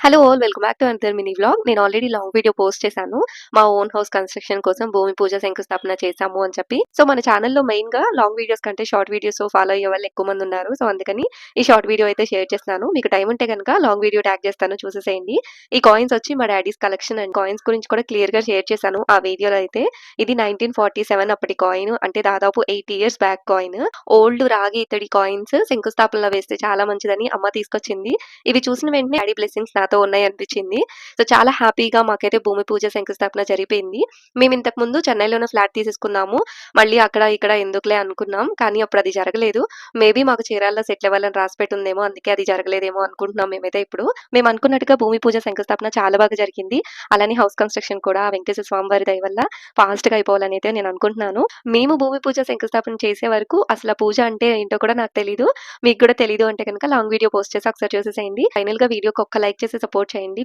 Hello all welcome back to another mini vlog. నేను already long video post చేశాను. మా own house construction కోసం భూమి పూజ శంకుస్థాపన చేశాము అని చెప్పి. సో, మన ఛానెల్‌లో మెయిన్‌గా లాంగ్ వీడియోస్ కంటే షార్ట్ వీడియోస్ ఫాలో అయ్యే వాళ్ళు ఎక్కువ మంది ఉన్నారు. సో, అందుకని ఈ షార్ట్ వీడియో అయితే షేర్ చేస్తున్నాను. మీకు టైం ఉంటే గనుక లాంగ్ వీడియో ట్యాగ్ చేస్తాను చూసేసేయండి. ఈ కాయిన్స్ వచ్చి మా డ్యాడీస్ కలెక్షన్ అండ్ కాయిన్స్ గురించి కూడా క్లియర్‌గా షేర్ చేశాను ఆ వీడియోలో అయితే. ఇది 1947 అప్పటి కాయిన్, అంటే దాదాపు 8 ఇయర్స్ బ్యాక్ కాయిన్. ఓల్డ్ రాగి ఇత్తడి కాయిన్స్ శంకుస్థాపనలో వేస్తే చాలా మంచిదని అమ్మ తీసుకొచ్చింది. ఇవి చూసిన వెంటనే డాడీ బ్లెస్సింగ్స్ నాతో ఉన్నాయనిపించింది. సో, చాలా హ్యాపీగా మాకైతే భూమి పూజ శంకుస్థాపన జరిగిపోయింది. మేము ఇంతకు ముందు చెన్నైలోనే ఫ్లాట్ తీసేసుకున్నాము. మళ్ళీ అక్కడ, ఇక్కడ ఎందుకులే అనుకున్నాం. కానీ అప్పుడు అది జరగలేదు. మేబీ మాకు చీరాల్లో సెటిల్ అవ్వాలని రాసిపెట్టుందేమో. అందుకే అది జరగలేదేమో అనుకుంటున్నాం మేమైతే ఇప్పుడు. మేము అనుకున్నట్టుగా భూమి పూజ శంకుస్థాపన చాలా బాగా జరిగింది. అలానే హౌస్ కన్‌స్ట్రక్షన్ కూడా వెంకటేశ్వర స్వామి వారి దయ వల్ల ఫాస్ట్‌గా అయిపోవాలని అయితే నేను అనుకుంటున్నాను. మేము భూమి పూజ శంకుస్థాపన చేసే వరకు అసల పూజ అంటే ఏంటో కూడా నాకు తెలీదు. మీకు కూడా తెలీదు అంటే గనుక లాంగ్ వీడియో పోస్ట్ చేసి ఒకసారి చూసేసేయండి. ఫైనల్‌గా వీడియోకి ఒక్క లైక్ చేసి సపోర్ట్ చేయండి.